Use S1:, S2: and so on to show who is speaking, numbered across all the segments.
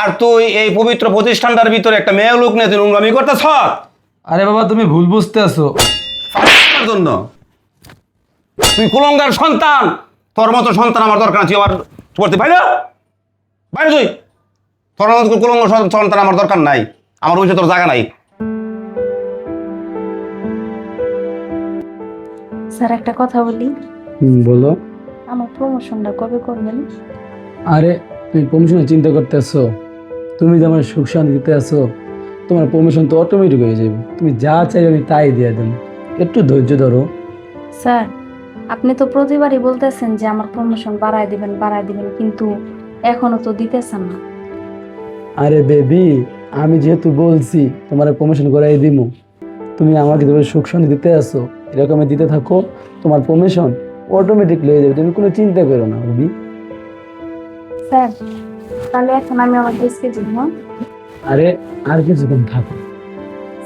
S1: আর তুই এই পবিত্র প্রতিষ্ঠানটার ভিতরে একটা মেয়ে লোক নিয়ে তুই নোংরামি করতেছ
S2: আরে বাবা তুমি ভুল বুঝতে আছো।
S1: জন্য তুই কুলঙ্গার সন্তান, তোর মতো সন্তান আমার দরকার না। তুই আমার করতে বাইরে বাইরে তুই, তোর মতো কুলঙ্গ সন্তান আমার দরকার নাই। আমার ওই তোর জায়গা নাই।
S3: স্যার একটা কথা বলি,
S2: বলো।
S3: আমার প্রমোশনটা কবে করবেন?
S2: আরে তুমি প্রমোশনের চিন্তা করতে আসো? তুমি যে আমার সুখ শান্তি দিতে আসো, তোমার প্রমোশন তো অটোমেটিক হয়ে যাবে। তুমি যা চাই আমি তাই দিয়ে দেব, একটু ধৈর্য ধরো।
S3: স্যার আপনি তো প্রতিবারই বলতেছেন যে আমার প্রমোশন বাড়ায় দিবেন কিন্তু এখনো তো দিতেছেন না।
S2: আরে বেবি, আমি যেহেতু বলছি তোমার প্রমোশন করাই দিব, তুমি আমাকে যেভাবে সুখ শান্তি দিতে আসো এরকম দিতে থাকো, তোমার প্রমোশন অটোমেটিক হয়ে যাবে। তুমি কোনো চিন্তা করো না বেবি।
S3: স্যার তাহলে এখন আমি আমার দেশকে যাব।
S2: আরে আর কিছুক্ষণ থাকো।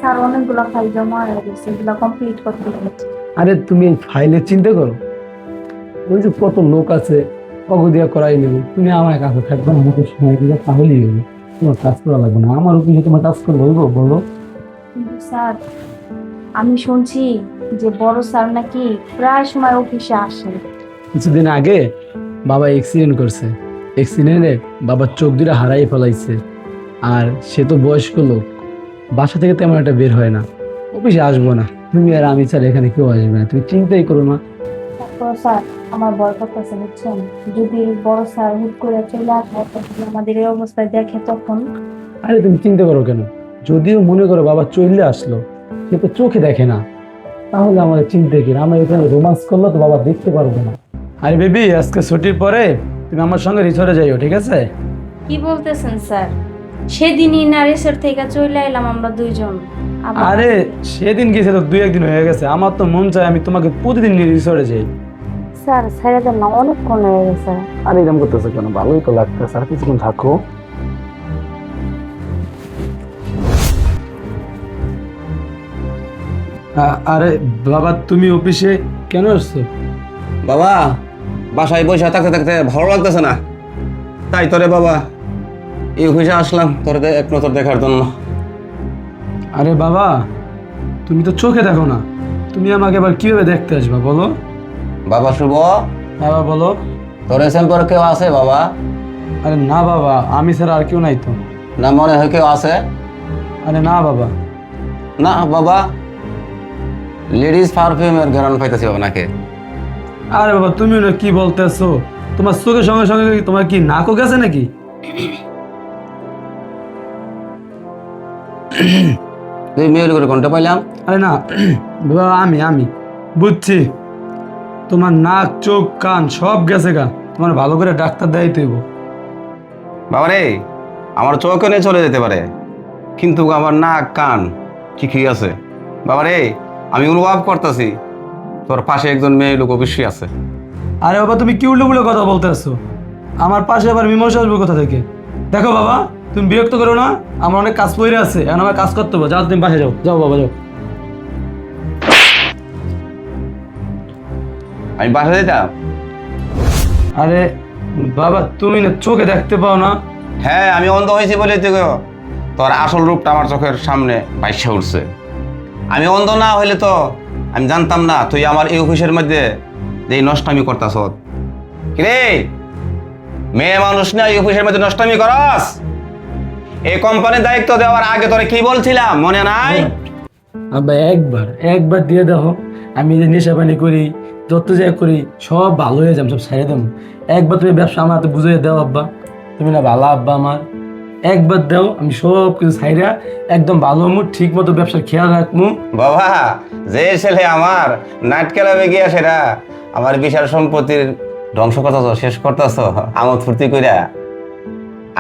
S3: স্যার অনেকগুলো ফাইল জমা হয়ে গেছে, এগুলো কমপ্লিট করতে হবে।
S2: আরে তুমি এই ফাইলের চিন্তা করো, ওই যে কত লোক আছে অগদিয়া করাই নেবে, তুমি আমার কাছে থাকবে, আমাকে সময় দিলে তাহলেই হবে। তোমার কাজ করা লাগবে না, আমার উপরে তোমার কাজ করে বলবো বলো।
S3: কিন্তু স্যার আমি শুনছি যে বড় স্যার নাকি প্রায় সময় অফিসে আসেন।
S2: কিছুদিন আগে বাবা অ্যাক্সিডেন্ট করছে, অ্যাক্সিডেন্টে বাবার চোখ দুটা হারাই ফেলাইছে। আর সে তো বয়স্ক লোক, বাসা থেকে তেমন একটা বের হয় না, অফিসে আসবো না। তুমি আর আমি ছাড়া এখানে কেউ আসবে না, তুমি চিন্তাই করো না।
S3: তারপর স্যার আমার ভয় করতেছে বুঝছেন, যদি বড় স্যার হুট করে চলে আসে তখন আমাদের এই অবস্থায় দেখে তখন।
S2: আরে তুমি চিন্তা করো কেন? যদিও মনে করো বাবা চলে আসলো, সে তো চোখে দেখে না, তাহলে আমাদের চিন্তা কি? আমরা এখানে রোমান্স করলে তো বাবা দেখতে পারবো না। আরে বেবি, আজকে ছুটির পরে তুমি আমার সঙ্গে রিসোর্টে যাইও, ঠিক আছে?
S3: কি বলতেছেন স্যার? সেদিনই না রিসোর্ট থেকে চলে এলাম আমরা দুইজন।
S2: আরে সেদিন গেছে তো 2-1 দিন হয়ে গেছে, আমার তো মন চায় আমি তোমাকে প্রতিদিন নিয়ে রিসোর্টে যাই।
S3: স্যার ছেড়ে দেন না, অনেকক্ষণ হয়ে গেছে।
S2: আরে এরকম করতেছে কেন? ভালোই তো লাগতেছে, আর কিছুক্ষণ থাকো। আরে বাবা তুমি অফিসে কেন আসছো?
S1: বাবা বাসায় বসে থাকতে থাকতে ভালো লাগতেছে না, তাই তোরে বাবা এই অফিসে আসলাম তোরে এক নজর দেখার জন্য।
S2: আরে বাবা তুমি তো চোখে দেখো না, তুমি আমাকে এবার কিভাবে দেখতে আসবা বলো?
S1: বাবা শুভ,
S2: হ্যাঁ বাবা বলো।
S1: তোর সম্পর্কে কেউ আছে বাবা?
S2: আরে না বাবা, আমি ছাড়া আর কেউ নাই তো।
S1: না মনে হয় কেউ আছে?
S2: আরে না বাবা।
S1: না বাবা, লেডিস পারফিউমের ঘ্রাণ পাইতেছি বাবা নাকে।
S2: আরে বাবা তুমি না কি বলতেছো? তোমার চোখের সঙ্গে সঙ্গে তোমার কি নাকও গেছে নাকি?
S1: তুই মেয়ের করে কোনটা পাইলাম?
S2: আরে না বাবা, আমি বুঝছি, তোমার নাক চোখ কান সব গেছে গা, তোমার ভালো করে ডাক্তার দেয় তৈব।
S1: বাবা রে, আমার চোখে নিয়ে চলে যেতে পারে, কিন্তু আমার নাক কান ঠিকই আছে। বাবা রে, আমি অনুভব করতেছি তোর পাশে একজন মেয়ে লোক অবশ্যই আছে।
S2: আরে বাবা তুমি কি উল্টো কথা বলতেছো? আমার পাশে আবার মীমাংসা আসবে কোথা থেকে? দেখো বাবা তুমি বিরক্ত করো না, আমার অনেক কাজ পড়ে আছে, এখন আমার কাজ করতে হবে। যাও তুমি পাশে যাও, যাও বাবা যাও।
S1: আমি বাসা যেতাম।
S2: আরে বাবা তুমি না চোখে দেখতে পাও না?
S1: হ্যাঁ আমি অন্ধ হয়েছি বলে তোর আসল রূপটা আমার চোখের সামনে বাইসা উঠছে। আমি অন্ধ না হইলে তো আমি জানতাম না তুই আমার এই অফিসের মধ্যে যে নষ্টামি করতাস। কিরে মেয়ে মানুষ না এই অফিসের মধ্যে নষ্টামি করস? এই কোম্পানির দায়িত্ব দেওয়ার আগে তোরে কি বলছিলাম মনে নাই?
S2: আব্বা একবার দিয়ে দেখো, আমি যে নেশা পানি করি যত যা করি সব ভালো হয়ে যাম, সব ছেড়ে দেবো। একবার তুমি ব্যবসা আমার হাতে বুঝিয়ে দাও আব্বা, তুমি না ভালো আব্বা আমার। একবার দাও, আমি সব কিছু ছাইরা একদম ভালো হমু, ঠিক মতো ব্যবসার খেয়াল রাখবো।
S1: বাবা যে ছেলে আমার নাট খেলাবে গিয়া সেটা আমার বিশাল সম্পত্তির ধ্বংস করতেছ, শেষ করতেছ আমোদ ফুর্তি কইরা।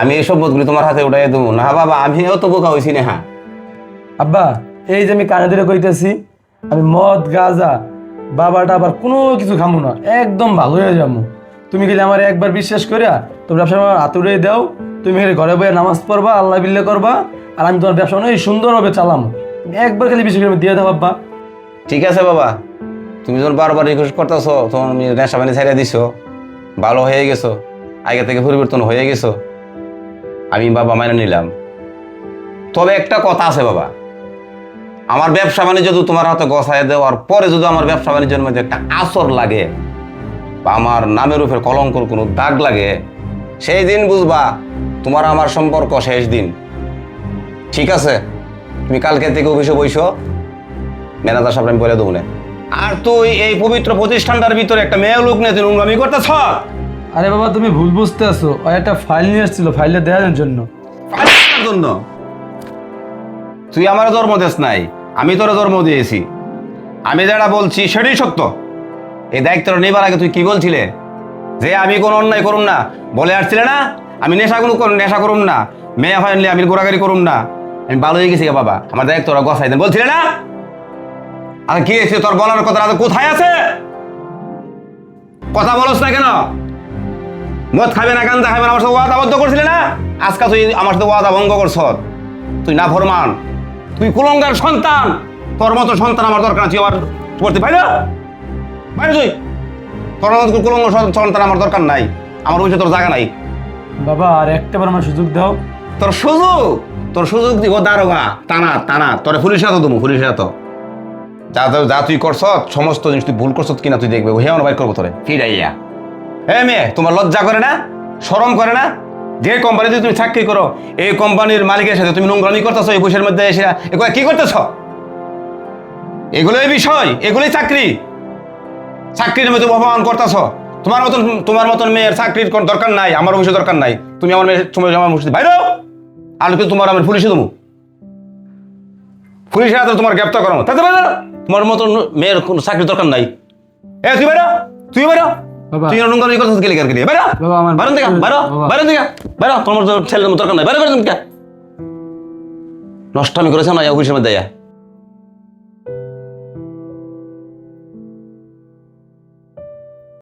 S1: আমি এই সম্পদগুলি তোমার হাতে উঠাই দেবো না বাবা, আমিও তো বোকা হয়েছি না।
S2: আব্বা এই যে আমি কানে ধরে কইতেছি, আমি মদ গাঁজা বাবাটা আবার কোনো কিছু খামো না, একদম ভালো হয়ে যাবো। তুমি গেলে আমার একবার বিশ্বাস করিয়া তোমরা ব্যবসা আমার হাতে উড়িয়ে দাও, তুমি এখানে ঘরে বইয়ে নামাজ পড়বা, আল্লাহ বিল্লাহ করবা, আর আমি তোমার ব্যবসা অনেক সুন্দরভাবে চালামো। তুমি একবার খালি বিশ্বাস করে দিয়ে দাও আব্বা।
S1: ঠিক আছে বাবা, তুমি যখন বারবার রিকোয়েস্ট করতেছো, তখন আমি নেশা পানি ছেড়ে দিছো, ভালো হয়ে গেছো, আগে থেকে পরিবর্তন হয়ে গেছো। আমি বাবা মাইনে নিলাম। তবে একটা কথা আছে বাবা, আমার ব্যবসা বাণিজ্য যদি তোমার হাতে গছায় দেওয়ার পরে যদি আমার ব্যবসা বাণিজ্যের মধ্যে একটা আসর লাগে বা আমার নামের উপরে কলঙ্কর কোনো দাগ লাগে, সেই দিন বুঝবা তোমার আমার সম্পর্ক শেষ দিন। ঠিক আছে, তুমি কালকে থেকে অফিসে বইসো, ম্যানেজার সাহেব আমি বলে দেবো না। আর তুই এই পবিত্র প্রতিষ্ঠানটার ভিতরে একটা মেয়ে লোক নিয়ে তুই নোংরামি করতেছ।
S2: আরে বাবা তুমি ভুল বুঝতে আছো, ও একটা ফাইল নিয়ে এসেছিল, ফাইলটা দেওয়ার জন্য।
S1: ফাইলের জন্য? তুই আমার জন্ম দেশ নাই, আমি তোর জন্ম দিয়েছি। আমি যেটা বলছি সেটাই সত্য। এই দায়িত্বটা নেবার আগে তুই কি বলছিলে? যে আমি কোনো অন্যায় করুম না বলে আসছিলে না? আমি নেশা করুম না, মেয়ে হয় আমি গোড়াগাড়ি করুম না। আমি ভালো হয়ে গেছি বাবা, আমার দায়িত্বটা গছাই দেন বলছিলে না? আর কি এসে তোর বলার কথা কোথায় আছে? কথা বলস না কেন? মদ খাবে না, গাঞ্জা খাবে না, আমার সাথে ওয়াদা আবদ্ধ করছিলে না? আজকে তুই আমার সাথে ওয়াদা ভঙ্গ করছ। তুই না ফরমান, তুই কুলঙ্গার সন্তান। তোর মতো সন্তান আমার দরকার আছে। আমার করতে পারি না, বাইরে তুই। তোর মতো কুলঙ্গ সন্তান আমার দরকার নাই, আমার ওই তোর জায়গা নাই।
S2: বাবা আর একটাবার আমার সুযোগ দাও।
S1: তোর সুযোগ দিব দারোগা, টানা তোর পুলিশ হাতে দেবো, পুলিশ হাতে। যা তুই করছ সমস্ত জিনিস তুই ভুল করছ কিনা তুই দেখবে, হেমন বাইর করবো তোরে ফিরাইয়া। হ্যাঁ মেয়ে, তোমার লজ্জা করে না, শরম করে না? যে কোম্পানিতে তুমি চাকরি করো, এই কোম্পানির মালিকের সাথে তুমি নোংরামি করতেছো এই বসের মধ্যে এসে, এগুলো কি করতেছ? এগুলোই বিষয়, এগুলোই চাকরির মধ্যে অপমান করতেছ। তোমার মতন মেয়ের চাকরির কোনো দরকার নাই, আমার অবশ্যই দরকার নাই। তুমি আমার মেয়ের সময় আমার মুর্শিদ বাইরে, আর কিন্তু তোমার আমি পুলিশে দেবো, পুলিশের হাতে তোমার গ্রেপ্তার করাবো। তাতে বাইরে, তোমার মতন মেয়ের কোনো চাকরির দরকার নাই। এ তুই বাইরে,
S2: বাবা
S1: তুই নোংরামি করতেছ গেলে বাইরে,
S2: বাবা আমার
S1: বাইরে থেকে বাইরে, তোমার ছেলের দরকার নাই, বাইরে তুমি কে নষ্ট আমি করেছো না অফিসের মধ্যে